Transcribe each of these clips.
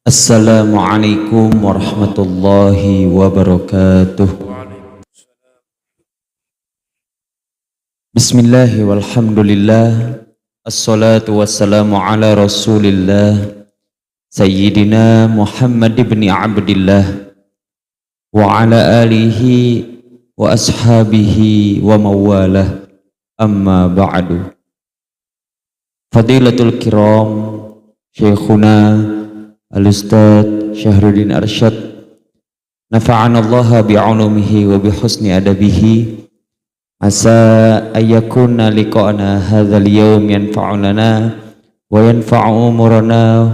Assalamualaikum warahmatullahi wabarakatuh. Bismillahi walhamdulillah. Assalatu wassalamu ala rasulillah Sayyidina Muhammad ibn Abdillah wa ala alihi wa ashabihi wa mawalah. Amma ba'du. Fadilatul kiram Syekhuna Al-Ustadz Syahruddin Arsyad nafa'ana Allah bi'ulumihi wa bihusni adabihi. Asa ayyakuna liqa'ana hadzal yawm yanfa'u lana wa yanfa'u umurana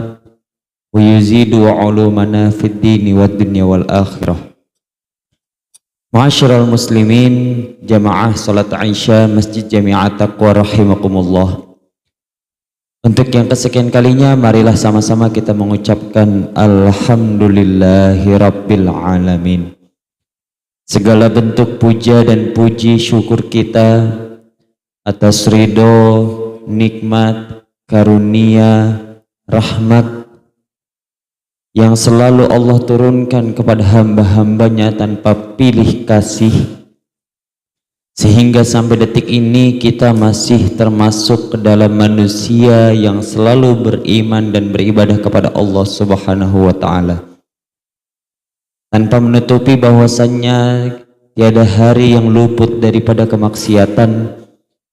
wa yuzidu ulumana fid dini wad dunya wal akhirah. Ma'asyiral muslimin, jamaah salat Aisyah Masjid Jami'at Taqwa rahimakumullah. Untuk yang kesekian kalinya, marilah sama-sama kita mengucapkan Alhamdulillahi Rabbil Alamin. Segala bentuk puja dan puji syukur kita atas ridho, nikmat, karunia, rahmat yang selalu Allah turunkan kepada hamba-hambanya tanpa pilih kasih, sehingga sampai detik ini kita masih termasuk ke dalam manusia yang selalu beriman dan beribadah kepada Allah Subhanahu wa ta'ala, tanpa menutupi bahwasannya tiada hari yang luput daripada kemaksiatan.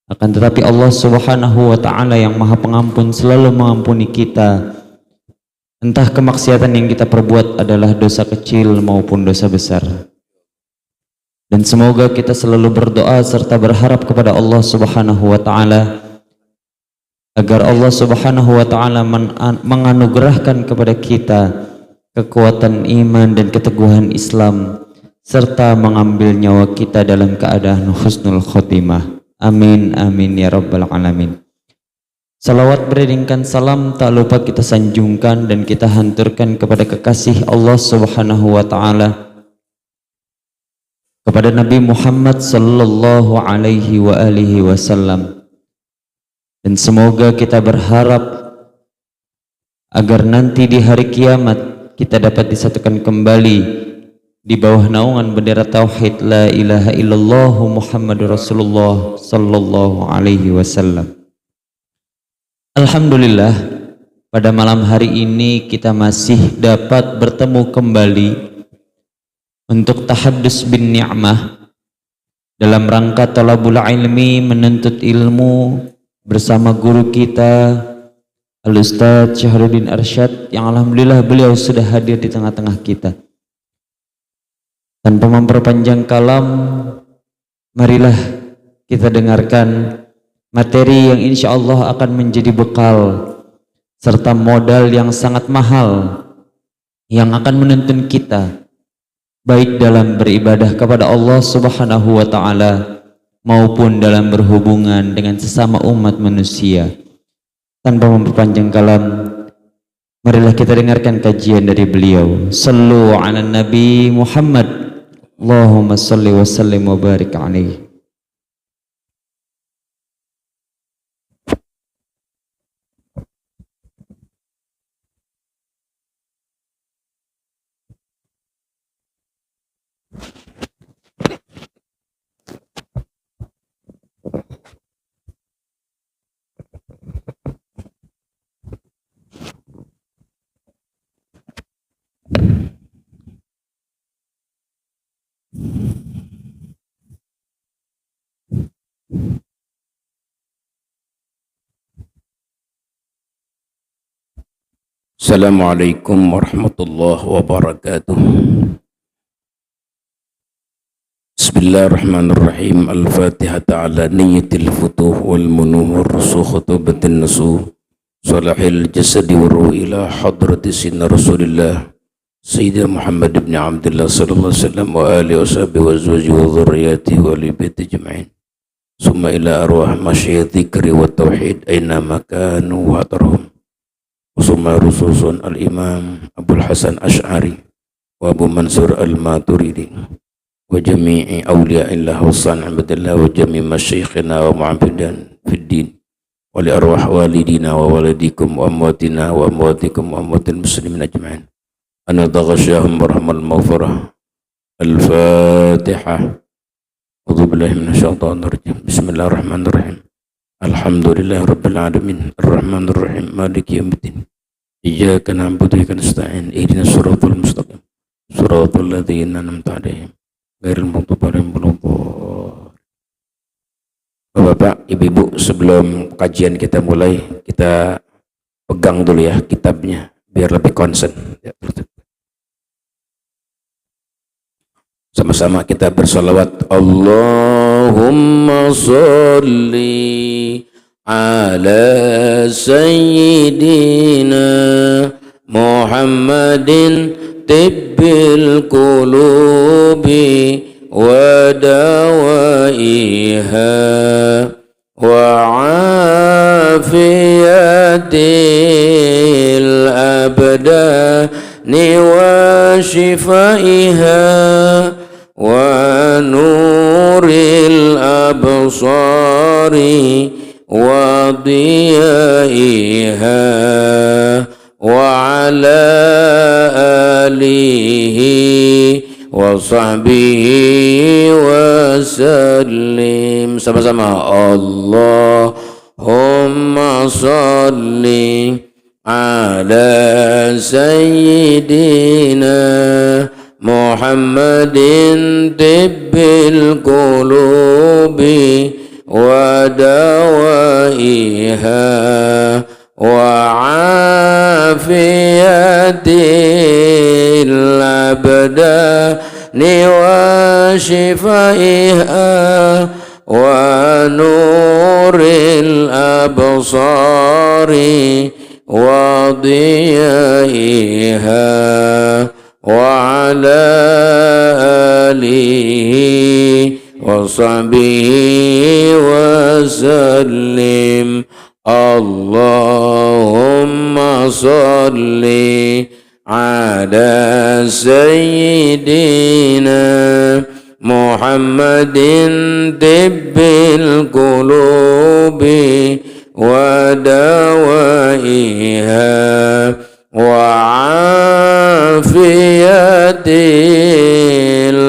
Akan tetapi Allah Subhanahu wa ta'ala yang maha pengampun selalu mengampuni kita, entah kemaksiatan yang kita perbuat adalah dosa kecil maupun dosa besar. Dan semoga kita selalu berdoa serta berharap kepada Allah Subhanahu wa ta'ala agar Allah Subhanahu wa ta'ala menganugerahkan kepada kita kekuatan iman dan keteguhan Islam, serta mengambil nyawa kita dalam keadaan husnul khotimah. Amin amin ya rabbal alamin. Salawat beriringkan salam tak lupa kita sanjungkan dan kita hanturkan kepada kekasih Allah Subhanahu wa ta'ala, kepada Nabi Muhammad sallallahu alaihi wa alihi wasallam. Dan semoga kita berharap agar nanti di hari kiamat kita dapat disatukan kembali di bawah naungan bendera tauhid la ilaha illallah Muhammadur Rasulullah sallallahu alaihi wasallam. Alhamdulillah, pada malam hari ini kita masih dapat bertemu kembali untuk tahaddus bin ni'mah dalam rangka talabul ilmi, menuntut ilmu bersama guru kita Al-Ustadz Syahruddin Arsyad, yang alhamdulillah beliau sudah hadir di tengah-tengah kita. Tanpa memperpanjang kalam, marilah kita dengarkan materi yang insya Allah akan menjadi bekal serta modal yang sangat mahal yang akan menuntun kita baik dalam beribadah kepada Allah Subhanahu wa ta'ala maupun dalam berhubungan dengan sesama umat manusia. Tanpa memperpanjang kalam, marilah kita dengarkan kajian dari beliau. Sallu ala Nabi Muhammad, Allahumma salli wa sallim wa barik alaihi. Assalamualaikum warahmatullahi wabarakatuh. Bismillahirrahmanirrahim. Al-Fatihah ta'ala niyatil futuh wal munuh rusukh khutubatin nusuh salahil jasadi wa ruh ila hadrati sinna rasulillah Sayyidina Muhammad ibn Abdullah sallallahu alaihi wasallam wa alihi wa sahbihi wa azwajihi wa dhurriyyatihi wa li baiti jama'in. Summa ila arwah masyayikh dzikri wa tauhid aina makanu wa hadarhum. Summa rususun al-imam Abul Hasan Ash'ari wa Abu Mansur al-Maturidi wa jami'i awliya'illah wa sana'a abdillah wa jami'i masyikhina wa mu'abidan fid din wa li arwah walidina wa walidikum wa amwatina wa amwatikum wa amwatil muslimin ajma'in an yataghashahum warahmal maghfirah. Al-Fatihah. A'udzu billahi minasyaitonir rajim. Bismillahirrahmanirrahim. Alhamdulillahi rabbil alamin arrahmanir rahim maliki yaumiddin. Iyyaka na'budu wa iyyaka nasta'in ihdinas siratal mustaqim siratal ladzina an'amta 'alaihim ghairil maghdubi 'alaihim waladdallin. Bapak, Ibu-ibu, sebelum kajian kita mulai, kita pegang dulu ya kitabnya biar lebih konsen. Sama-sama kita bersalawat. Allahumma sholli ala sayyidina Muhammadin tibbil qulubi wa dawaiha wa afiyatil abdani wa shifaiha wa nuril absari wa diyaiha wa ala alihi wa sahbihi wa sallim. Sama-sama. Allahumma salli ala sayyidina Muhammadin tibbil qulubi wa dawaiha wa afiyatil abdani wa shifaiha wa nuril absari wa diyaiha wa ala alihi wa sahbihi wa sallim. Allahumma salli ala sayyidina Muhammadin tibbil qulubi wa dawaiha wa afiyatil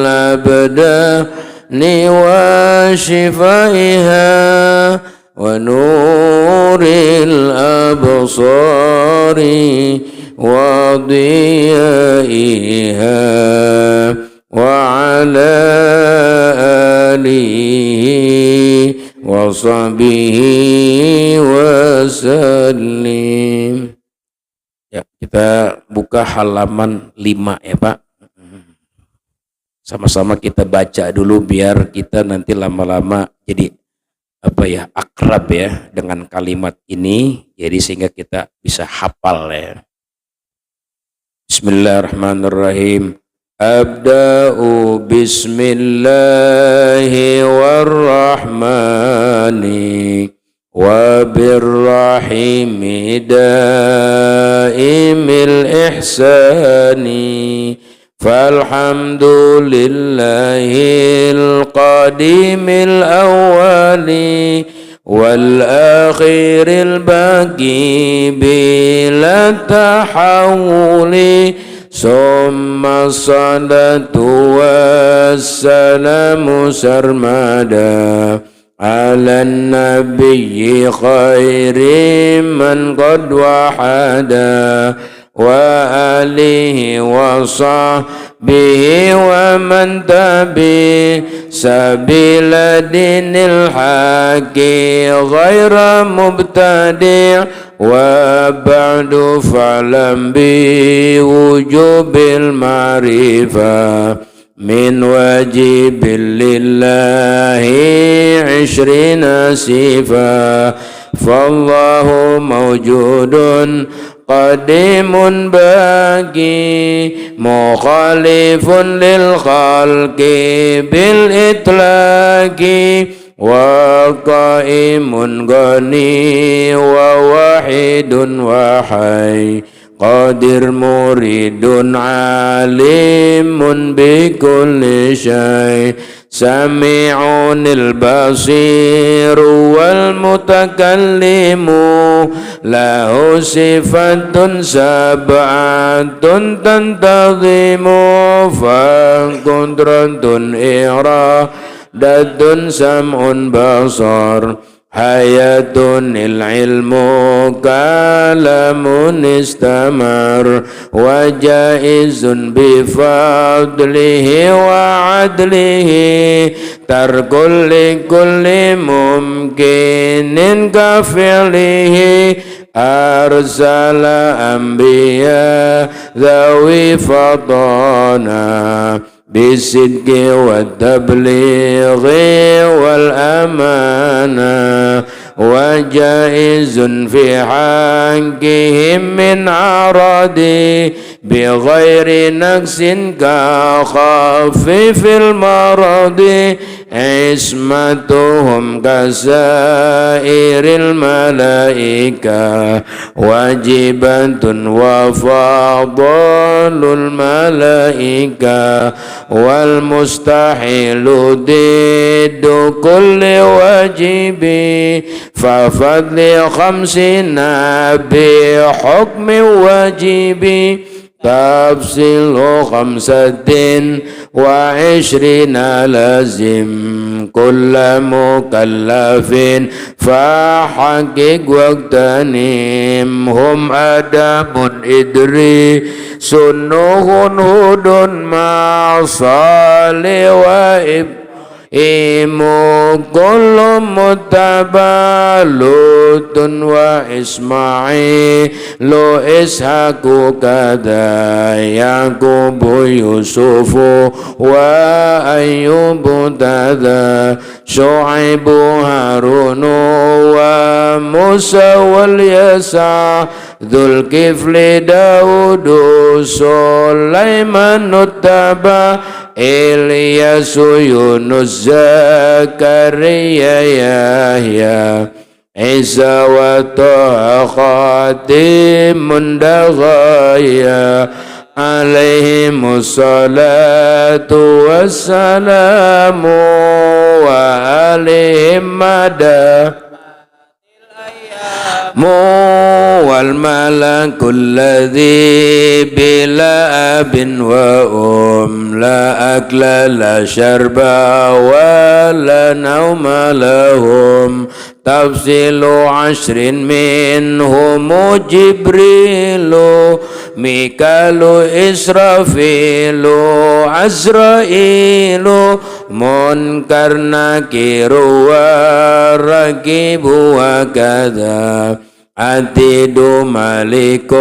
abdani wa shifaiha wa nuril absari wa diyaiha wa ala alihi wa sahbihi wa sallim. Ya, kita buka halaman 5 ya Pak. Sama-sama kita baca dulu biar kita nanti lama-lama jadi akrab ya dengan kalimat ini, jadi sehingga kita bisa hafal ya. Bismillahirrahmanirrahim. Abda'u bismillahi warrahmani wa birrahimi daimil ihsani falhamdulillahil qadimil awwali wal akhiril baqi bila tahawuli summa salatu wassalamu sarmada ala nabiyyi khairi man qad wahada wa alihi wa sahbihi wa man tabi sabila dinil haqi ghaira mubtadi' wa ba'du fa'lam bi wujubil ma'rifah min wajibil lillahi 'ishrina sifa fallahu mawjudun qadimun baqi mukhalifun lil khalqi bil itlaqi wa qaimun ghani wa wahidun wa hayy qadir muridun alimun bi kulli syai سميع البصير والمتكلم له صفة سبعة تنتظم فقدرة إرادة سمع بصر حياة العلم كلام استمر وجائز بفضله وعدله ترك لكل ممكن كفعله أرسل أنبياء ذوي فضانا بالصدق والتبليغ والأمانة وجائز في حقهم من عرض بغير نقص كخفيف المرض عصمتهم كسائر الملائكة واجبة وفضل الملائكة والمستحيل ضد كل واجب ففضل خمسنا بحكم واجب تفصيل 25 لازم كل مكلف فحقق واغتنمهم أدب إدري سنه هود مع صالح وإبراهيم كل متبع لوط وإسماعيل إسحاق كذا يعقوب يوسف وأيوب كذا شعيب هارون وموسى واليسع ذو الكفل داود سليمان اتبع إلياس يونس زكريا يحيى عيسى وطه خاتم دغايا عليهم الصلاة والسلام وعليهم مدى والملك الذي بلا أب وأم لا أكل لا شرب ولا نوم لهم تفصيل 10 منهم جبريل ميكال إسرافيل عزرائيل منكر نكير ورقيب وكذا عتيد ملك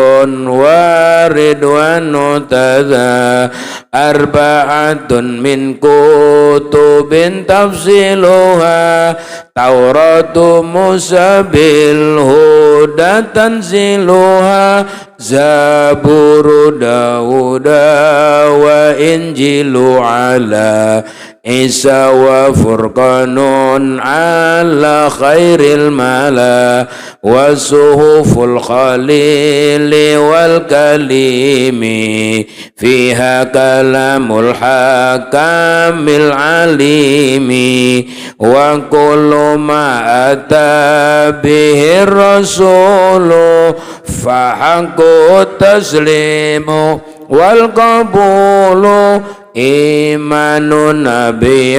وردوان تذا 4 من كتب تفصيلها توراة موسى بالهدى تنزيلها زبور داود وإنجيل على عيسى وفرقان على خير الملا وصحف الخليل والكليم فيها كلام الحكام العليم وكل ما أتى به الرسول فحق التسليم والقبول إيمان نبي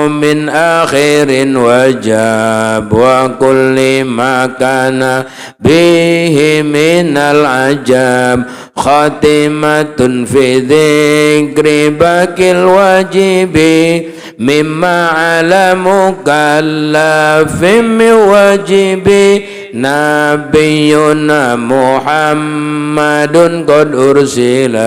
من آخر وجاب وكل ما كان به من العجاب خاتمة في ذكر باقي الواجب مما على مكلف من واجب نبينا محمد قد أرسل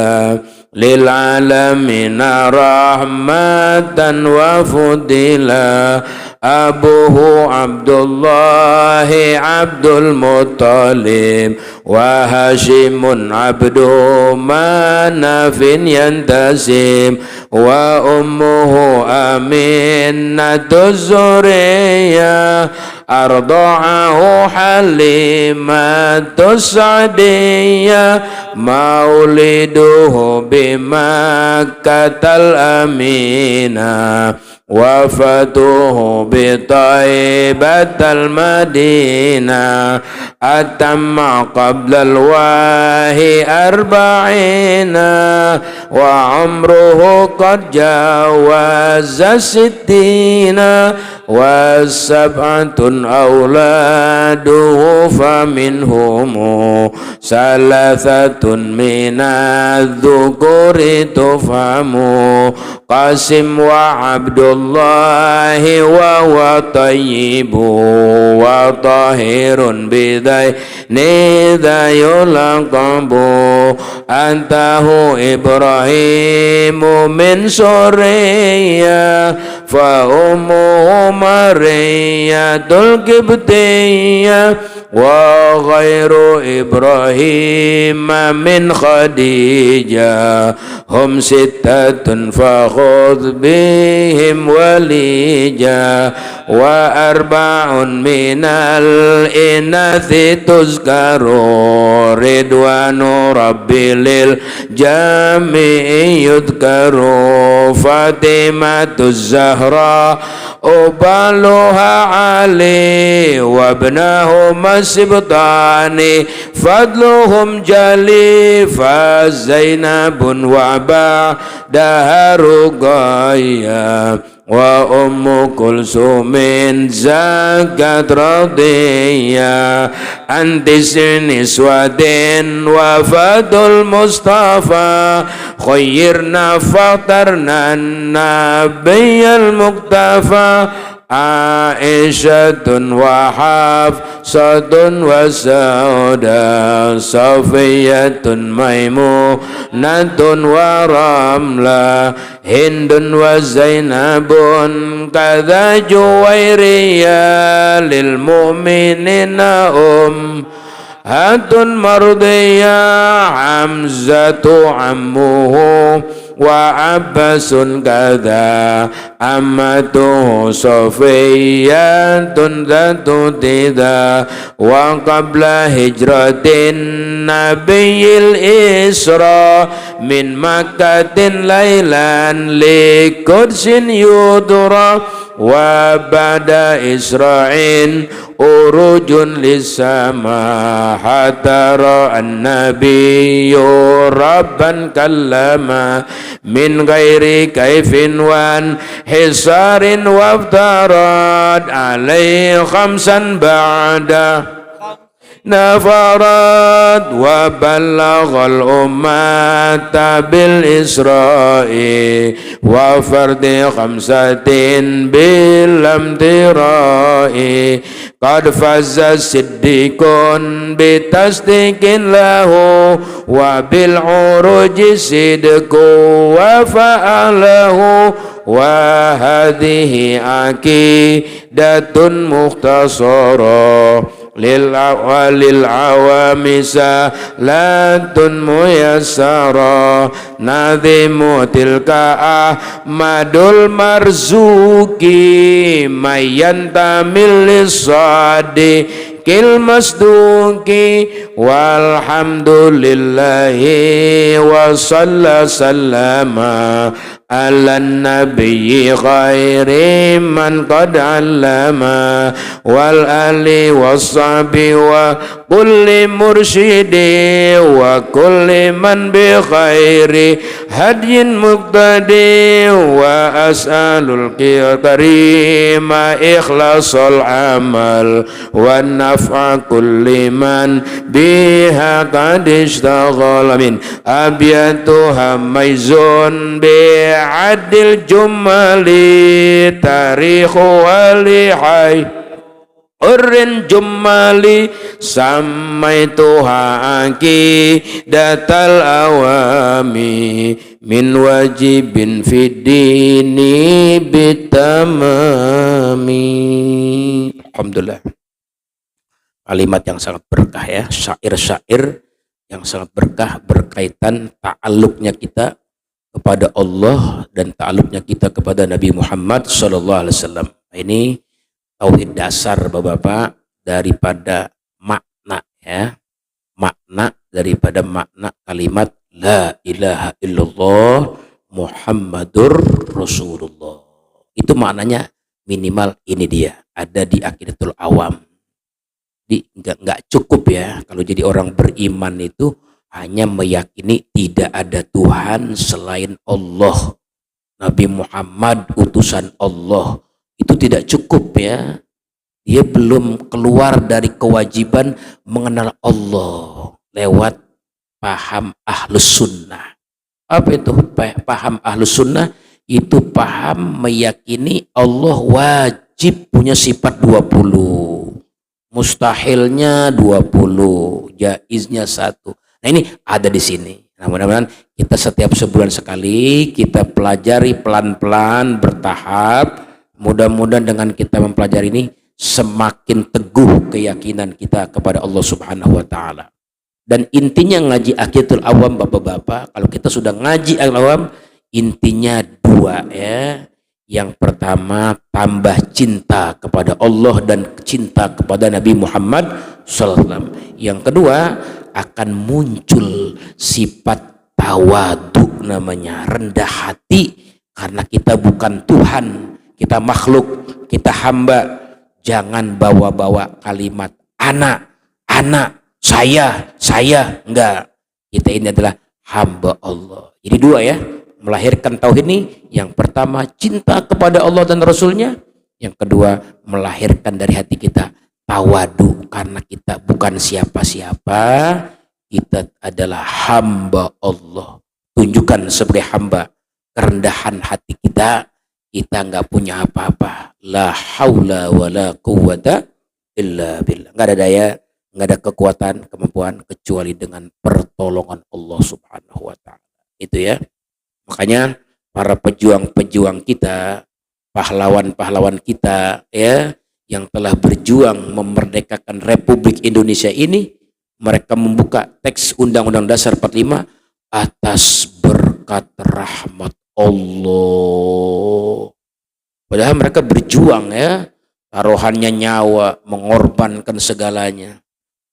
للعالمين رحمة وفضلا أبوه عبد الله عبد المطلب وهاشم عبد مناف ينتسب وأمه أمينة الزرية أرضعه حليمة السعدية مولده بمكة الأمينة وفاته بطيبة المدينة أتم قبل الوحي 40 وعمره قد جاوز 60 وسبعة أولاده فمنهم 3 من الذكور تفهم قاسم وعبد الله وهو طيب وطاهر بذين ذا يلقب أنته إبراهيم من سوريا فأمه مرية القبطية وغير إبراهيم من خديجة هم 6 فخذ بهم وليجا و4 من الإناث تذكر رضوان ربي للجميع يذكر فاطمة الزهراء أبالها علي وابنهما السبطان فضلهم جلي فزينب وبعدها رقية وأم كلثوم زكت رضية عن 9 نسوة وفد المصطفى خيرنا فاخترنا النبي المقتفى عائشة وحفصة وسودة صفية ميمونة ورملة هند وزينب كذا جويرية للمؤمنين أمهات مرضية حمزة عمه وعباس كذا أمته صفية ذات تذا وقبل هجرة النبي الإسراء من مكة ليلا لقدس يدرى وبعد إسرائيل أروج للسماء حتى رأى النبي ربا كلما من غير كيف وانحصار وافترض عليه 5 بعد نفرت وبلغ الأمة بالإسراء وفرد 5 بالامتراء قد فاز الصديق بتصديق له وبالعروج صدق وفعله وهذه عقيدة مختصرة للعوام سهلة ميسرة نظم تلك أحمد المرزوق من ينتمي للصادق المصدوق والحمد لله وصلى سلم على النبي خير من قد علم والآل والصحب وكل مرشد وكل من بخير هدي مقتدي وأسأل الكريم إخلاص العمل والنفع كل من بها قد اشتغل من أبياتها ميزون بعد الجمل تاريخ ولحي الجمال سميتها عقيدة الأوامي من واجب في الدين بالتمام. Alhamdulillah, kalimat yang sangat berkah ya, syair-syair yang sangat berkah berkaitan ta'alluqnya kita kepada Allah dan ta'alluqnya kita kepada Nabi Muhammad SAW. Ini tauhid dasar Bapak-bapak daripada makna ya, makna daripada makna kalimat la ilaha illallah Muhammadur Rasulullah. Itu maknanya minimal ini dia. Ada di Aqidatul Awam. Nggak cukup ya kalau jadi orang beriman itu hanya meyakini tidak ada Tuhan selain Allah. Nabi Muhammad utusan Allah. Itu tidak cukup ya. Dia belum keluar dari kewajiban mengenal Allah lewat paham Ahlus Sunnah. Apa itu paham Ahlus Sunnah? Itu paham meyakini Allah wajib punya sifat 20. Mustahilnya 20, jaiznya 1. Nah ini ada di sini. Nah mudah-mudahan kita setiap sebulan sekali kita pelajari pelan-pelan bertahap. Mudah-mudahan dengan kita mempelajari ini semakin teguh keyakinan kita kepada Allah Subhanahu wa taala. Dan intinya ngaji Aqidatul Awam Bapak-bapak, kalau kita sudah ngaji Aqidatul Awam intinya 2 ya. Yang pertama tambah cinta kepada Allah dan cinta kepada Nabi Muhammad SAW. Yang kedua akan muncul sifat tawadu namanya, rendah hati, karena kita bukan Tuhan, kita makhluk, kita hamba. Jangan bawa-bawa kalimat anak, saya, enggak. Kita ini adalah hamba Allah. Jadi 2 ya, melahirkan tauhid ini. Yang pertama cinta kepada Allah dan Rasulnya. Yang kedua melahirkan dari hati kita tawadu, karena kita bukan siapa-siapa, kita adalah hamba Allah. Tunjukkan sebagai hamba kerendahan hati kita. Kita nggak punya apa-apa. La haula wa la quwwata illa billah. Nggak ada daya, nggak ada kekuatan, kemampuan kecuali dengan pertolongan Allah Subhanahu wa taala. Itu ya. Makanya para pejuang-pejuang kita, pahlawan-pahlawan kita ya, yang telah berjuang memerdekakan Republik Indonesia ini, mereka membuka teks Undang-Undang Dasar 45 atas berkat rahmat Allah. Padahal mereka berjuang ya, taruhannya nyawa, mengorbankan segalanya.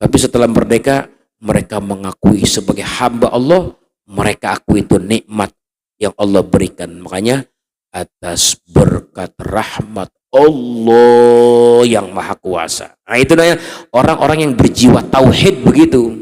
Tapi setelah merdeka, mereka mengakui sebagai hamba Allah, mereka akui itu nikmat yang Allah berikan. Makanya atas berkat rahmat Allah yang maha kuasa. Nah itu namanya orang-orang yang berjiwa tauhid begitu.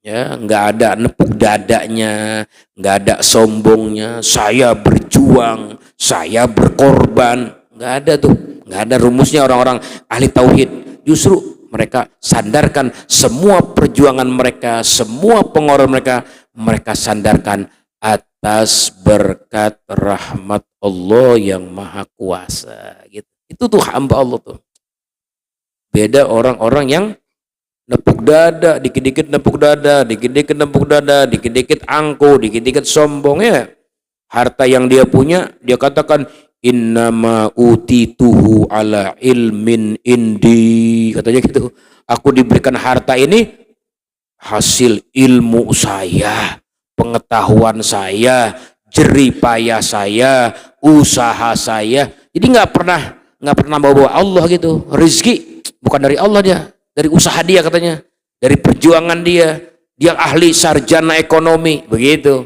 Ya, nggak ada nepuk dadanya, nggak ada sombongnya. Saya berjuang, saya berkorban, nggak ada tuh, nggak ada rumusnya orang-orang ahli tauhid. Justru mereka sandarkan semua perjuangan mereka, semua pengorbanan mereka, mereka sandarkan atas berkat rahmat Allah yang maha kuasa. Gitu. Itu tuh hamba Allah tuh. Beda orang-orang yang nepuk dada, dikit-dikit nepuk dada, dikit-dikit nepuk dada, dikit-dikit angkuh, dikit-dikit sombong ya. Harta yang dia punya, dia katakan innama utituhu ala ilmin indi. Katanya gitu. Aku diberikan harta ini hasil ilmu saya, pengetahuan saya, jeripaya saya, usaha saya. Jadi nggak pernah bawa Allah gitu. Rizki bukan dari Allah dia, dari usaha dia katanya, dari perjuangan dia. Dia ahli sarjana ekonomi begitu.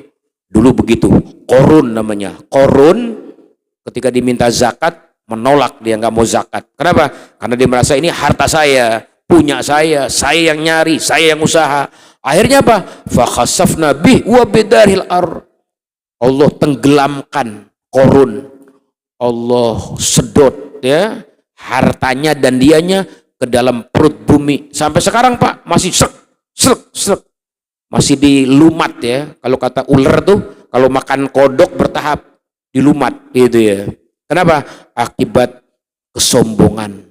Dulu begitu. Korun namanya. Korun ketika diminta zakat menolak, dia nggak mau zakat. Kenapa? Karena dia merasa ini harta saya, punya saya yang nyari, saya yang usaha. Akhirnya apa? Fa khasafna bih wa bidaril ar. Allah tenggelamkan Korun. Allah sedot ya hartanya dan dianya ke dalam perut bumi. Sampai sekarang Pak masih srek. Masih dilumat ya. Kalau kata ular tuh kalau makan kodok bertahap dilumat gitu ya. Kenapa? Akibat kesombongan,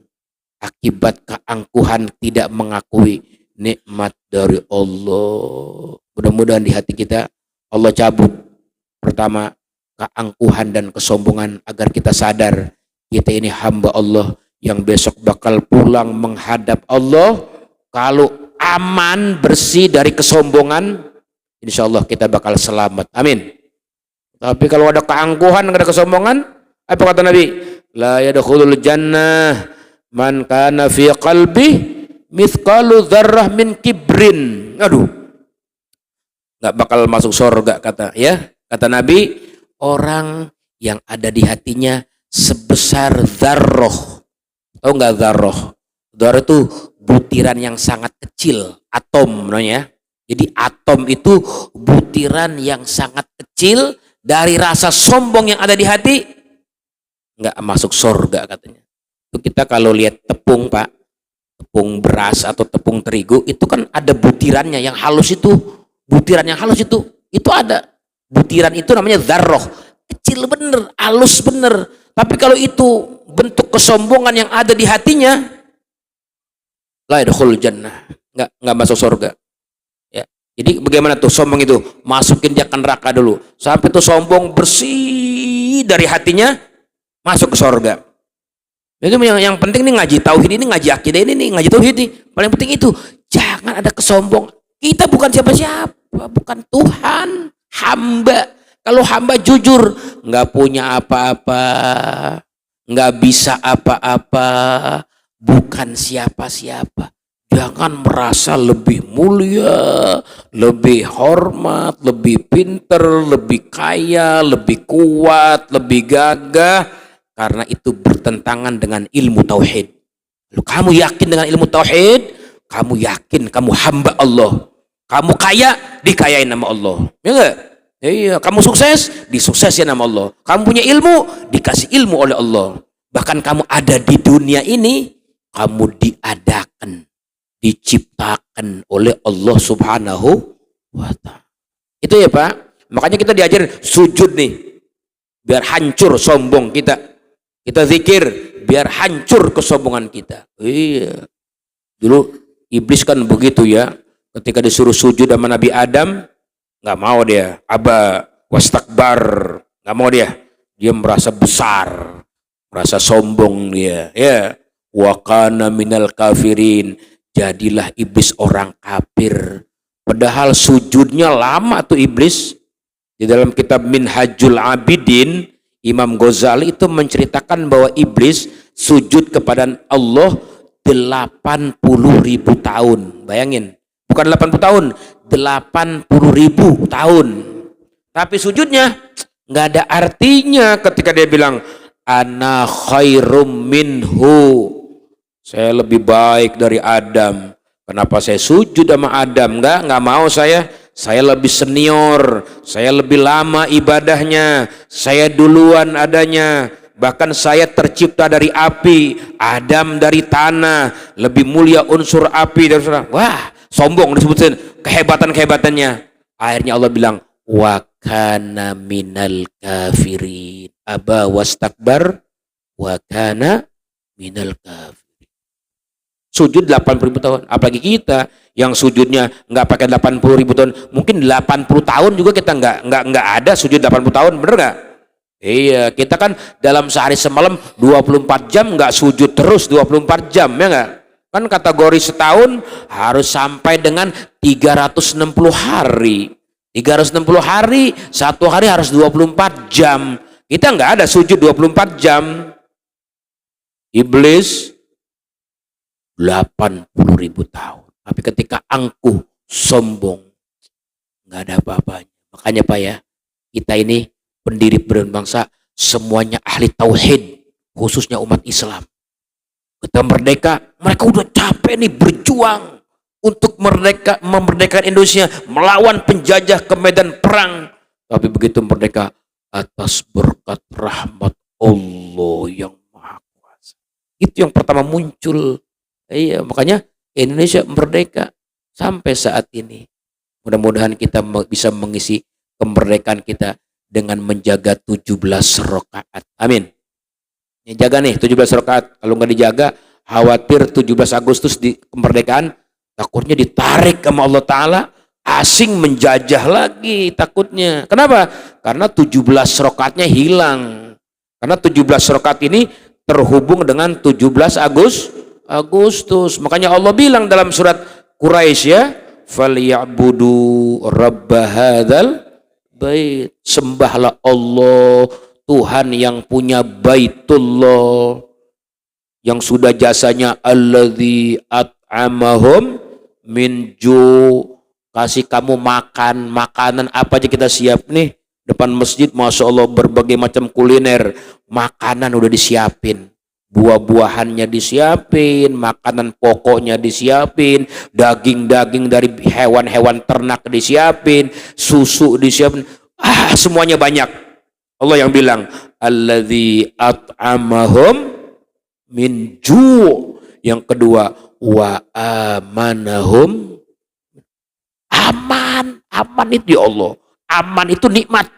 akibat keangkuhan, tidak mengakui nikmat dari Allah. Mudah-mudahan di hati kita Allah cabut pertama keangkuhan dan kesombongan, agar kita sadar kita ini hamba Allah yang besok bakal pulang menghadap Allah. Kalau aman, bersih dari kesombongan, insya Allah kita bakal selamat. Amin. Tapi kalau ada keangkuhan, ada kesombongan, apa kata Nabi? La yadkhulul jannah man kana fi qalbi mithqalu dzarrah min kibrin. Aduh, nggak bakal masuk surga kata Nabi, orang yang ada di hatinya sebesar dzarrah. Tahu nggak dzarrah? Dzarrah itu butiran yang sangat kecil, atom namanya. Jadi atom itu butiran yang sangat kecil dari rasa sombong yang ada di hati, nggak masuk surga katanya. Itu kita kalau lihat tepung Pak, tepung beras atau tepung terigu itu kan ada butirannya yang halus itu, butiran yang halus itu ada. Butiran itu namanya dzarrah, kecil bener, halus bener. Tapi kalau itu bentuk kesombongan yang ada di hatinya, la yadkhul jannah, nggak masuk surga. Ya. Jadi bagaimana tuh sombong itu? Masukin dia ke neraka dulu. Sampai tuh sombong bersih dari hatinya, masuk ke surga. Itu yang penting nih ngaji tauhid ini, ngaji akidah ini nih, ngaji tauhid ini. Paling penting itu, jangan ada kesombongan. Kita bukan siapa-siapa, bukan Tuhan, hamba. Kalau hamba jujur, nggak punya apa-apa, nggak bisa apa-apa, bukan siapa-siapa. Jangan merasa lebih mulia, lebih hormat, lebih pinter, lebih kaya, lebih kuat, lebih gagah, karena itu bertentangan dengan ilmu tauhid. Lalu kamu yakin dengan ilmu tauhid, kamu yakin kamu hamba Allah. Kamu kaya, dikayain nama Allah. Ya enggak? Iya, kamu sukses, disuksesin nama Allah. Kamu punya ilmu, dikasih ilmu oleh Allah. Bahkan kamu ada di dunia ini, kamu diadakan, diciptakan oleh Allah Subhanahu wa ta'ala. Itu ya Pak. Makanya kita diajarin sujud nih, biar hancur sombong kita. Kita zikir biar hancur kesombongan kita. Iya. Dulu iblis kan begitu ya. Ketika disuruh sujud sama Nabi Adam, nggak mau dia. Aba wastakbar, nggak mau dia. Dia merasa besar, merasa sombong dia. Ya. Wa kana minal kafirin. Jadilah iblis orang kafir. Padahal sujudnya lama tuh iblis. Di dalam kitab Minhajul Abidin, Imam Ghazali itu menceritakan bahwa iblis sujud kepada Allah 80.000 tahun. Bayangin, bukan 80 tahun, 80.000 tahun. Tapi sujudnya nggak ada artinya ketika dia bilang ana khairum minhu. Saya lebih baik dari Adam. Kenapa saya sujud sama Adam? Nggak mau saya. Saya lebih senior, saya lebih lama ibadahnya, saya duluan adanya, bahkan saya tercipta dari api, Adam dari tanah, lebih mulia unsur api dari unsur. Wah, sombong disebutin kehebatan-kehebatannya. Akhirnya Allah bilang, wa kana minal kafirin, aba wastakbar, wa kana minal kafirin. Sujud 80.000 tahun, apalagi kita yang sujudnya nggak pakai 80.000 tahun, mungkin 80 tahun juga kita nggak ada sujud 80 tahun, bener nggak? Iya, kita kan dalam sehari semalam 24 jam nggak sujud terus 24 jam, ya nggak? Kan kategori setahun harus sampai dengan 360 hari. 360 hari, satu hari harus 24 jam. Kita nggak ada sujud 24 jam. Iblis 80.000 tahun. Tapi ketika angkuh, sombong, nggak ada apa-apanya. Makanya Pak ya, kita ini pendiri bangsa, semuanya ahli tauhid, khususnya umat Islam. Kita merdeka, mereka udah capek nih berjuang untuk memerdekakan Indonesia, melawan penjajah ke medan perang. Tapi begitu merdeka, atas berkat rahmat Allah yang Maha Kuasa. Itu yang pertama muncul. Iya, makanya Indonesia merdeka sampai saat ini. Mudah-mudahan kita bisa mengisi kemerdekaan kita dengan menjaga 17 rakaat. Amin. Ya, jaga nih 17 rakaat. Kalau nggak dijaga, khawatir 17 Agustus di kemerdekaan takutnya ditarik sama Allah Ta'ala, asing menjajah lagi takutnya. Kenapa? Karena 17 rakaatnya hilang. Karena 17 rakaat ini terhubung dengan 17 Agustus. Makanya Allah bilang dalam surat Quraisy ya, falyabudu rabb hadzal bait. Sembahlah Allah, Tuhan yang punya Baitullah, yang sudah jasanya alladzi at'amahum min ju'. Kasih kamu makan, makanan apa aja kita siap nih Depan masjid, Masya Allah, berbagai macam kuliner. Makanan udah disiapin. Buah-buahannya disiapin, makanan pokoknya disiapin, daging-daging dari hewan-hewan ternak disiapin, susu disiapin. Semuanya banyak. Allah yang bilang, alladzi at'amahum min ju'. Yang kedua, wa amanahum. Aman itu ya Allah. Aman itu nikmat.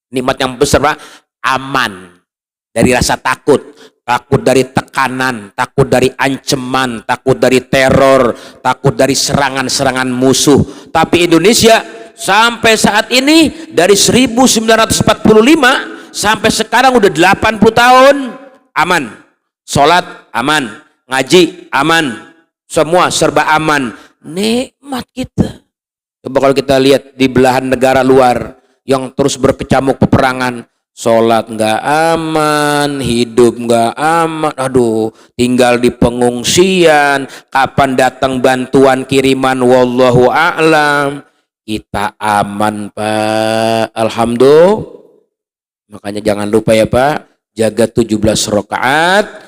Nikmat yang besar, Pak. Aman dari rasa takut. Takut dari tekanan, takut dari ancaman, takut dari teror, takut dari serangan-serangan musuh. Tapi Indonesia sampai saat ini dari 1945 sampai sekarang udah 80 tahun aman. Sholat aman, ngaji aman, semua serba aman. Nikmat kita. Coba kalau kita lihat di belahan negara luar yang terus berkecamuk peperangan, sholat nggak aman, hidup nggak aman, aduh, tinggal di pengungsian, kapan datang bantuan kiriman, wallahu a'lam. Kita aman, Pak, alhamdulillah. Makanya jangan lupa ya Pak, jaga 17 rakaat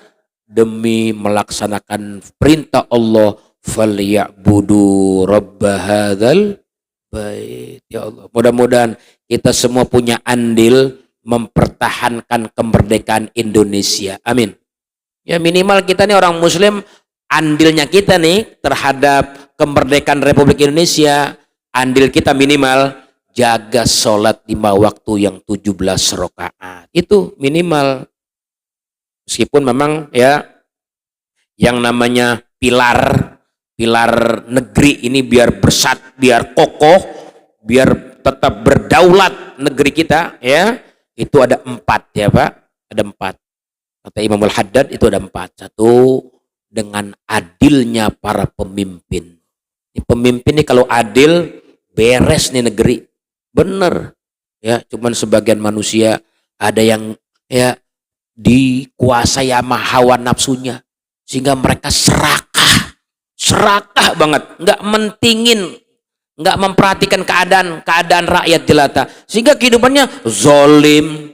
demi melaksanakan perintah Allah, falyabudu rabba hadzal bait. Ya Allah, mudah-mudahan kita semua punya andil mempertahankan kemerdekaan Indonesia. Amin. Ya minimal kita nih orang muslim, andilnya kita nih terhadap kemerdekaan Republik Indonesia, andil kita minimal jaga sholat 5 waktu yang 17 rakaat. Itu minimal. Meskipun memang ya yang namanya pilar negeri ini biar bersat, biar kokoh, biar tetap berdaulat negeri kita ya. Itu ada 4 ya Pak, ada 4. Kata Imam Al-Haddad itu ada 4. Satu, dengan adilnya para pemimpin. Ini pemimpin ini kalau adil, beres nih negeri. Bener. Ya, cuman sebagian manusia ada yang ya dikuasai sama hawa nafsunya. Sehingga mereka serakah banget. Nggak mentingin, nggak memperhatikan keadaan rakyat jelata, sehingga kehidupannya zolim,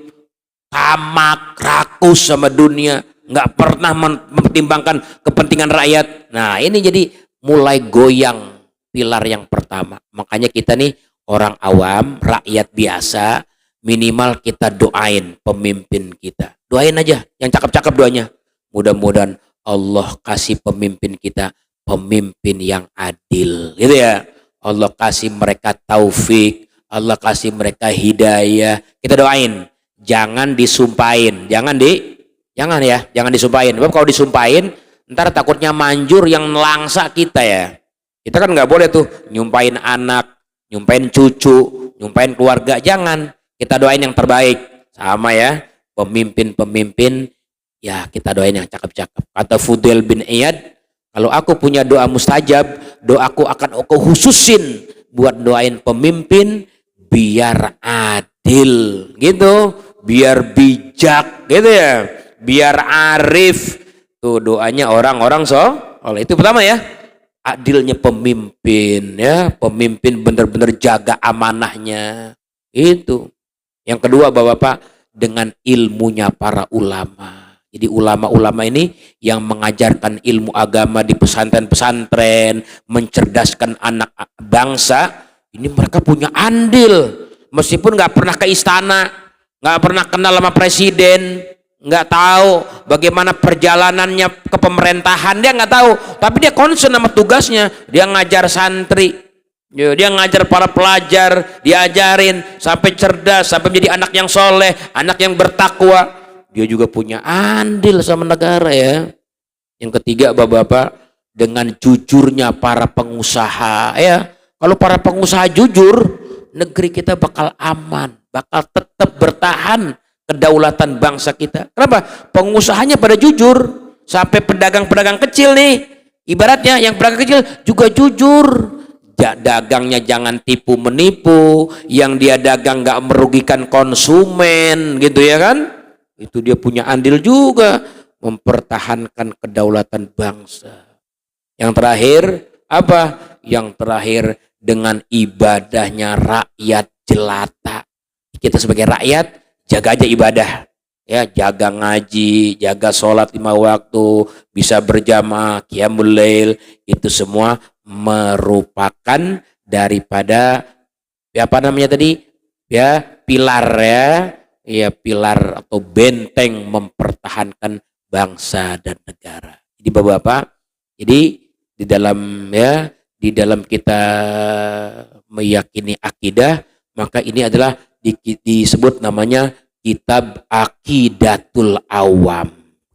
tamak, rakus sama dunia, nggak pernah mempertimbangkan kepentingan rakyat. Nah ini jadi mulai goyang pilar yang pertama. Makanya kita nih orang awam, rakyat biasa, minimal kita doain pemimpin kita. Doain aja, yang cakep-cakep doanya. Mudah-mudahan Allah kasih pemimpin kita pemimpin yang adil, gitu ya. Allah kasih mereka taufik, Allah kasih mereka hidayah. Kita doain, jangan disumpahin, jangan disumpahin. Sebab kalau disumpahin, ntar takutnya manjur yang nelangsa kita ya. Kita kan nggak boleh tuh nyumpahin anak, nyumpahin cucu, nyumpahin keluarga. Jangan. Kita doain yang terbaik, sama ya. Pemimpin-pemimpin, ya kita doain yang cakep-cakep. Kata Fudail bin Iyad, kalau aku punya doa mustajab, doaku akan aku khususin buat doain pemimpin biar adil, gitu, biar bijak, gitu ya, biar arif. Tuh doanya orang-orang oleh itu pertama ya, adilnya pemimpin ya, pemimpin benar-benar jaga amanahnya. Itu. Yang kedua Bapak-bapak, dengan ilmunya para ulama. Jadi ulama-ulama ini yang mengajarkan ilmu agama di pesantren-pesantren, mencerdaskan anak bangsa, ini mereka punya andil. Meskipun nggak pernah ke istana, nggak pernah kenal sama presiden, nggak tahu bagaimana perjalanannya ke pemerintahan, dia nggak tahu. Tapi dia concern sama tugasnya, dia ngajar santri, dia ngajar para pelajar, diajarin sampai cerdas, sampai menjadi anak yang soleh, anak yang bertakwa. Dia juga punya andil sama negara ya. Yang ketiga Bapak-bapak, dengan jujurnya para pengusaha ya. Kalau para pengusaha jujur, negeri kita bakal aman, bakal tetap bertahan kedaulatan bangsa kita. Kenapa? Pengusahanya pada jujur. Sampai pedagang-pedagang kecil nih, ibaratnya yang pedagang kecil juga jujur. Dagangnya jangan tipu menipu, yang dia dagang nggak merugikan konsumen, gitu ya kan? Itu dia punya andil juga mempertahankan kedaulatan bangsa. Yang terakhir apa? Yang terakhir dengan ibadahnya rakyat jelata. Kita sebagai rakyat jaga aja ibadah, ya, jaga ngaji, jaga sholat 5 waktu, bisa berjamaah, qiyamul lail, itu semua merupakan daripada ya apa namanya tadi, ya, pilar, ya pilar atau benteng mempertahankan bangsa dan negara. Jadi Bapak-bapak, jadi di dalam kita meyakini akidah, maka ini adalah disebut namanya kitab Aqidatul Awam.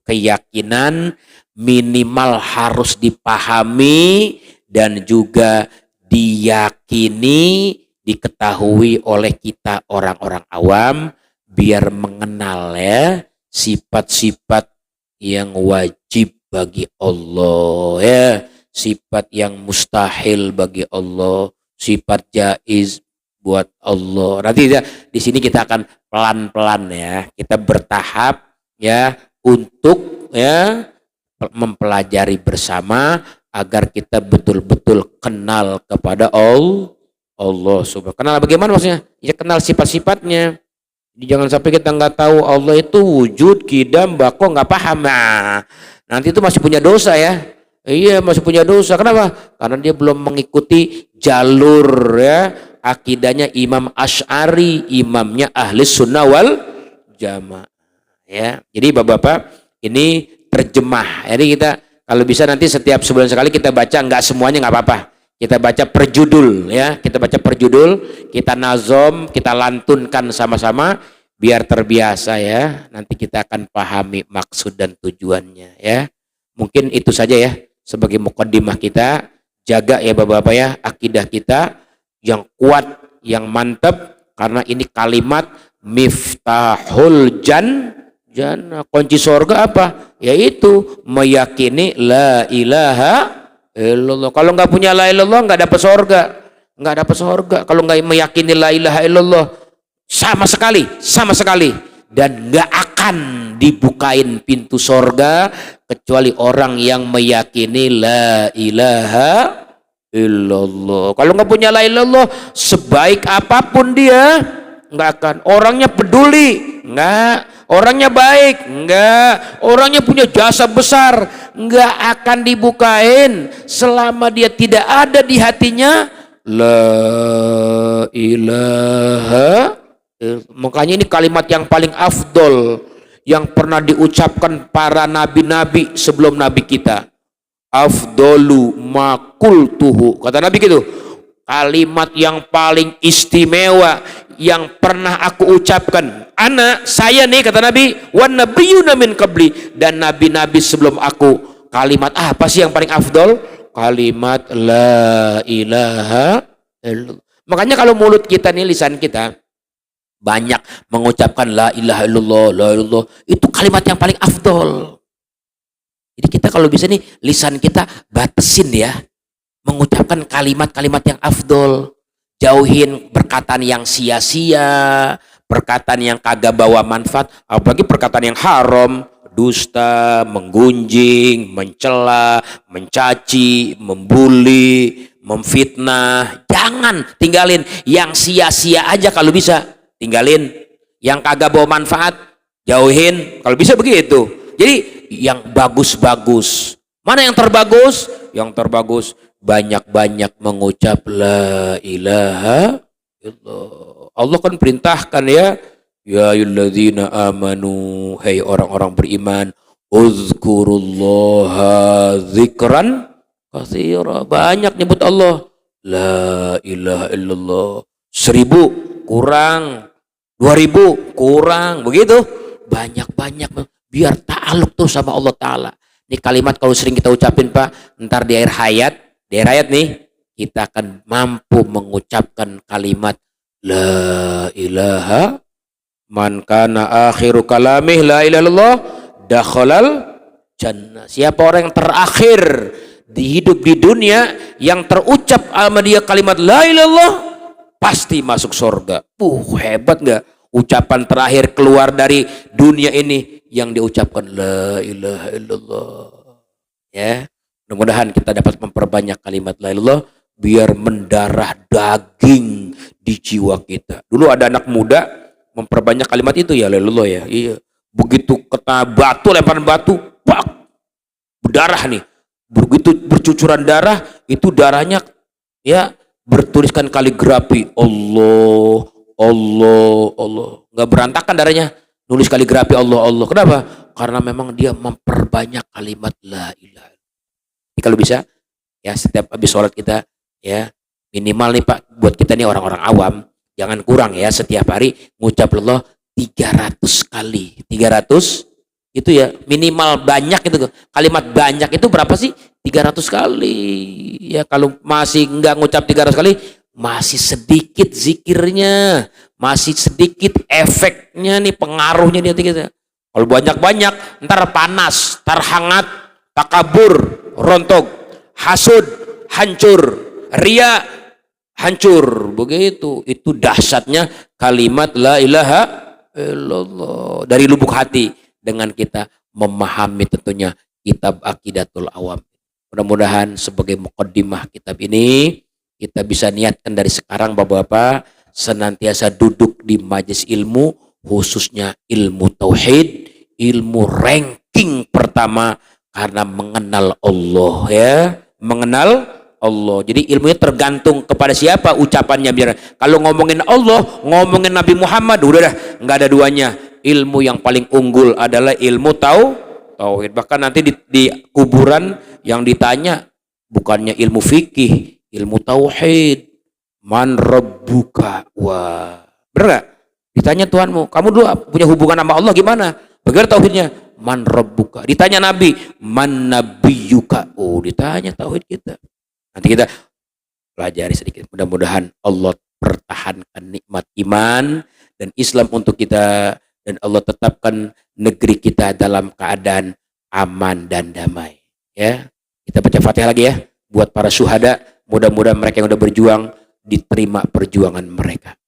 Keyakinan minimal harus dipahami dan juga diyakini, diketahui oleh kita orang-orang awam, biar mengenal ya sifat-sifat yang wajib bagi Allah, ya, sifat yang mustahil bagi Allah, sifat jaiz buat Allah. Nanti ya, di sini kita akan pelan-pelan ya, kita bertahap ya untuk ya mempelajari bersama agar kita betul-betul kenal kepada Allah subhanahu. Kenal bagaimana maksudnya? Ya kenal sifat-sifatnya. Jadi jangan sampai kita nggak tahu Allah itu wujud, kidam, bako, nggak paham. Nah, nanti itu masih punya dosa ya. Iya, masih punya dosa. Kenapa? Karena dia belum mengikuti jalur ya akidahnya Imam Asy'ari, imamnya ahli sunnah wal jamaah. Ya, jadi bapak-bapak ini terjemah. Jadi kita kalau bisa nanti setiap sebulan sekali kita baca, nggak semuanya nggak apa-apa. Kita baca per judul ya, kita baca per judul, kita nazom, kita lantunkan sama-sama biar terbiasa ya. Nanti kita akan pahami maksud dan tujuannya ya. Mungkin itu saja ya sebagai mukaddimah kita. Jaga ya Bapak-bapak ya akidah kita yang kuat, yang mantap, karena ini kalimat miftahul jannah, kunci surga apa? Yaitu meyakini la ilaha illallah. Kalau nggak punya la ilallah nggak dapat surga, nggak dapat surga. Kalau nggak meyakini la ilaha illallah sama sekali, dan nggak akan dibukain pintu surga kecuali orang yang meyakini la ilaha illallah. Kalau nggak punya la ilallah, sebaik apapun dia nggak akan. Orangnya peduli, nggak. Orangnya baik, enggak. Orangnya punya jasa besar, enggak akan dibukain selama dia tidak ada di hatinya la ilaha. Makanya ini kalimat yang paling afdol yang pernah diucapkan para nabi-nabi sebelum nabi kita. Afdolu ma qultuhu, kata nabi gitu. Kalimat yang paling istimewa yang pernah aku ucapkan, saya nih, kata Nabi, wan nabiyyuna min qabli, dan nabi-nabi sebelum aku. Kalimat apa sih yang paling afdol? Kalimat la ilaha illallah. Makanya kalau mulut kita nih, lisan kita banyak mengucapkan la ilaha illallah, la ilallah, itu kalimat yang paling afdol. Jadi kita kalau bisa nih lisan kita batasin ya, mengucapkan kalimat-kalimat yang afdol. Jauhin perkataan yang sia-sia, perkataan yang kagak bawa manfaat, apalagi perkataan yang haram, dusta, menggunjing, mencela, mencaci, membuli, memfitnah. Jangan, tinggalin. Yang sia-sia aja kalau bisa, tinggalin. Yang kagak bawa manfaat, jauhin. Kalau bisa begitu. Jadi yang bagus-bagus. Mana yang terbagus? Yang terbagus banyak-banyak mengucap la ilaha illallah. Allah kan perintahkan ya ayyuhalladzina amanu, hai orang-orang beriman, uzkurullaha dzikran katsira, banyak nyebut Allah. La ilaha illallah 1000 kurang, 2000 kurang, begitu. Banyak-banyak biar ta'aluk tuh sama Allah Ta'ala. Ini kalimat kalau sering kita ucapin Pak, ntar di akhir hayat nih, kita akan mampu mengucapkan kalimat la ilaha, man kana akhiru kalamih la ilaha illallah dakhalal jannah. Siapa orang yang terakhir di hidup di dunia yang terucap sama dia kalimat la ilaha illallah, pasti masuk surga. Hebat nggak? Ucapan terakhir keluar dari dunia ini yang diucapkan la ilaha illallah. Ya, mudah-mudahan kita dapat memperbanyak kalimat la ilaha illallah biar mendarah daging di jiwa kita. Dulu ada anak muda memperbanyak kalimat itu ya Allah ya. Iya. Begitu kena batu, lemparan batu, pak, berdarah nih. Begitu bercucuran darah, itu darahnya ya bertuliskan kaligrafi Allah, Allah, Allah. Nggak berantakan darahnya, nulis kaligrafi Allah, Allah. Kenapa? Karena memang dia memperbanyak kalimat la ilaha. Jadi kalau bisa ya setiap habis sholat kita ya minimal nih Pak, buat kita nih orang-orang awam, jangan kurang ya setiap hari ngucap Allah 300 kali. 300 itu ya minimal banyak itu. Kalimat banyak itu berapa sih? 300 kali. Ya kalau masih enggak ngucap 300 kali, masih sedikit zikirnya, masih sedikit efeknya nih, pengaruhnya di hati kita. Kalau banyak-banyak, ntar panas, ntar hangat, takabur, rontok, hasud, hancur, ria, hancur. Begitu. Itu dahsyatnya kalimat la ilaha illallah dari lubuk hati, dengan kita memahami tentunya kitab Aqidatul Awam. Mudah-mudahan sebagai muqaddimah kitab ini kita bisa niatkan dari sekarang Bapak-bapak senantiasa duduk di majelis ilmu, khususnya ilmu tauhid, ilmu ranking pertama karena mengenal Allah ya, mengenal Allah. Jadi ilmunya tergantung kepada siapa ucapannya. Biar kalau ngomongin Allah, ngomongin Nabi Muhammad, udah dah nggak ada duanya. Ilmu yang paling unggul adalah ilmu tauhid. Bahkan nanti di kuburan yang ditanya bukannya ilmu fikih, ilmu tauhid. Man rabbuka? Wah, bener gak? Ditanya Tuhanmu, kamu dulu punya hubungan sama Allah gimana? Bagaimana tauhidnya? Man rabbuka. Ditanya Nabi, man nabiyuka? Oh, ditanya tauhid kita. Nanti kita pelajari sedikit. Mudah-mudahan Allah pertahankan nikmat iman dan Islam untuk kita, dan Allah tetapkan negeri kita dalam keadaan aman dan damai. Ya, kita baca Fatihah lagi ya buat para syuhada. Mudah-mudahan mereka yang udah berjuang diterima perjuangan mereka.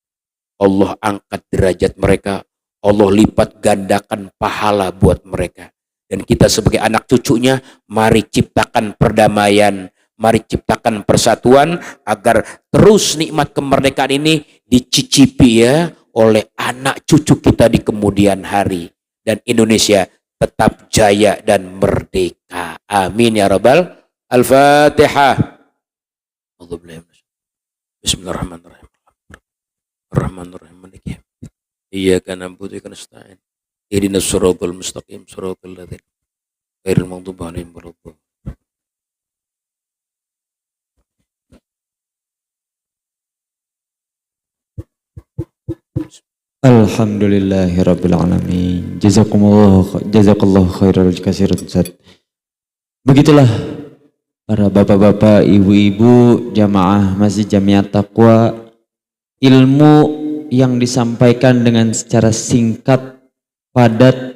Allah angkat derajat mereka. Allah lipat gandakan pahala buat mereka. Dan kita sebagai anak cucunya, mari ciptakan perdamaian, mari ciptakan persatuan agar terus nikmat kemerdekaan ini dicicipi ya oleh anak cucu kita di kemudian hari, dan Indonesia tetap jaya dan merdeka. Amin ya rabbal. Al-Fatihah. Bismillahirrahmanirrahim. Ar-Rahmanir-Rahim. Maliki yaumiddin. Iyyaka na'budu wa iyyaka nasta'in. Ihdinas siratal mustaqim, siratal ladzina ghairil maghdubi 'alaihim waladdallin. Alhamdulillahirabbil alamin. Jazakallahu khairal katsiran Ustaz. Begitulah para bapak-bapak, ibu-ibu jamaah Masjid Jamiat Taqwa, ilmu yang disampaikan dengan secara singkat, padat,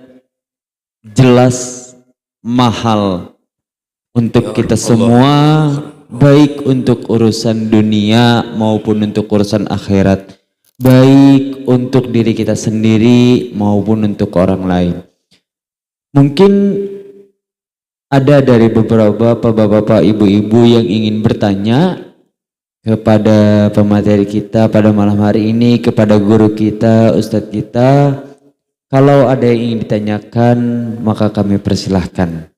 jelas, mahal untuk kita semua, baik untuk urusan dunia maupun untuk urusan akhirat, baik untuk diri kita sendiri maupun untuk orang lain. Mungkin ada dari beberapa bapak-bapak, ibu-ibu yang ingin bertanya kepada pemateri kita pada malam hari ini, kepada guru kita, ustadz kita. Kalau ada yang ingin ditanyakan, maka kami persilahkan.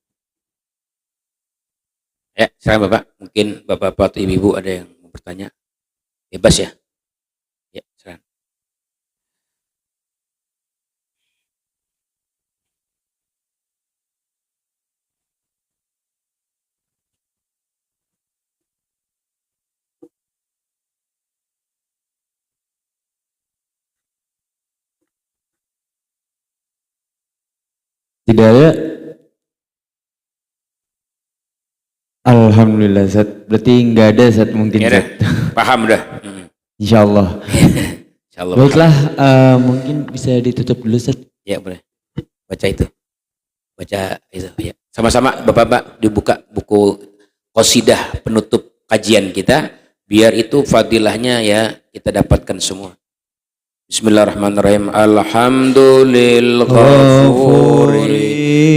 Ya, sekarang Bapak, mungkin Bapak-bapak atau Ibu-ibu ada yang mau bertanya, bebas ya. Ya, sekarang. Tidak ada? Alhamdulillah Zat. Berarti nggak ada Zat mungkin Ya, Zat. paham dah. Insyaallah. Insyaallah. Baiklah, mungkin bisa ditutup dulu Zat. Ya boleh. Baca itu. Baca itu ya. Sama-sama Bapak-bapak dibuka buku qasidah penutup kajian kita, biar itu fadilahnya ya kita dapatkan semua. Bismillahirrahmanirrahim. Alhamdulillah ghafuri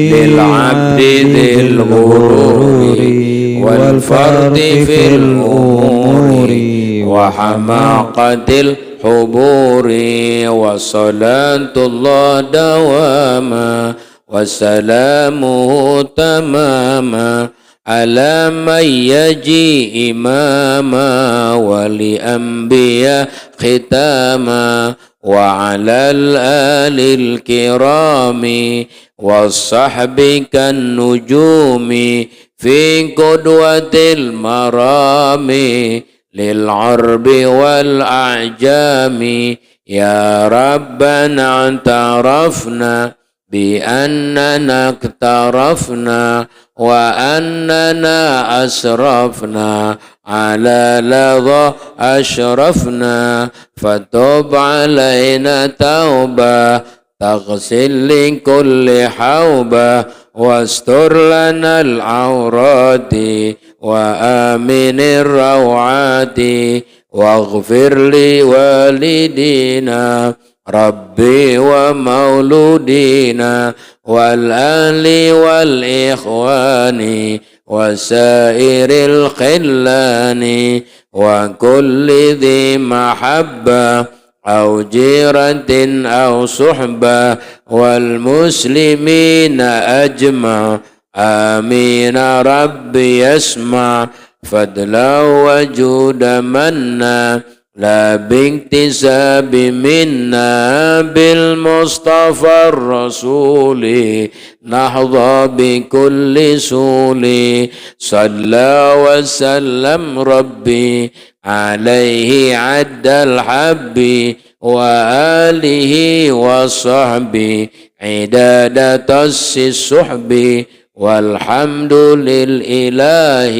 lil abdi dzil ghururi wal fardi fil umuri wa hamaqatil الحبور وصلاة الله دواما وسلامه تماما على من يجي إماما ولأنبياء ختاما وعلى الآل الكرام والصحب كالنجوم في قدوة المرام للعرب والأعجام يا ربنا اعترفنا بأننا اقترفنا وأننا أسرفنا على لظى أشرفنا فتب علينا توبة تغسل لكل حوبة واستر لنا العورات وآمن الروعات واغفر لوالدينا ربي ومولودينا والآل والإخوان وسائر الخلان وكل ذي محبة أو جيرة أو صحبة والمسلمين أجمع آمين ربي يسمع فضلا وجود منا لا باكتساب منا بالمصطفى الرسول نحظى بكل سول صلى وسلم ربي عليه عد الحب وآله وصحبه عداد تس السحب والحمد للإله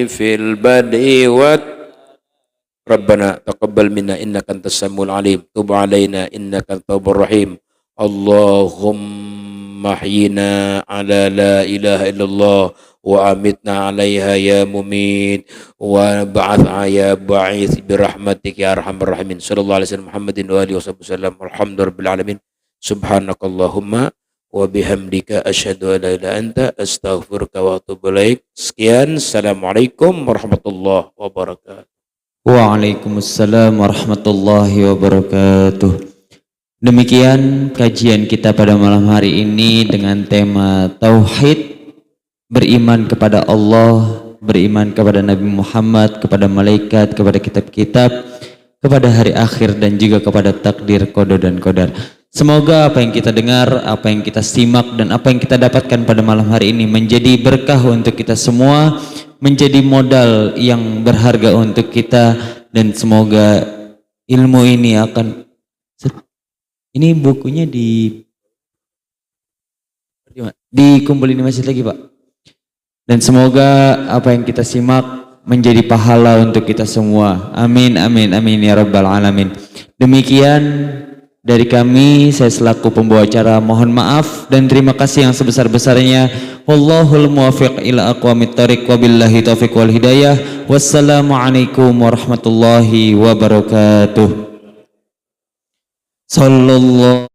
في البدء ربنا تقبل منا إنك أنت السميع العليم تب علينا إنك أنت التواب الرحيم اللهم احينا على لا إله إلا الله وأمتنا عليها يا مميت وبعثها يا بعيث برحمتك يا أرحم الراحمين صلى الله عليه وسلم محمد وآله وصحبه وسلم والحمد رب العالمين سبحانك اللهم وبحمdika asyhadu an la ilaha illa anta astaghfiruka wa atubu ilaik. Sekian, assalamualaikum warahmatullahi wabarakatuh. Waalaikumsalam warahmatullahi wabarakatuh. Demikian kajian kita pada malam hari ini dengan tema Tauhid, beriman kepada Allah, beriman kepada Nabi Muhammad, kepada malaikat, kepada kitab-kitab, kepada hari akhir dan juga kepada takdir, qada dan qadar. Semoga apa yang kita dengar, apa yang kita simak dan apa yang kita dapatkan pada malam hari ini menjadi berkah untuk kita semua, menjadi modal yang berharga untuk kita, dan semoga ilmu ini akan, ini bukunya dikumpulin di masjid lagi Pak, dan semoga apa yang kita simak menjadi pahala untuk kita semua, amin amin amin ya rabbal alamin. Demikian dari kami, saya selaku pembawa acara mohon maaf dan terima kasih yang sebesar-besarnya. Wallahul muwaffiq ila aqwamit thoriq wabillahi taufiq wal hidayah. Wassalamualaikum warahmatullahi wabarakatuh. Sallallahu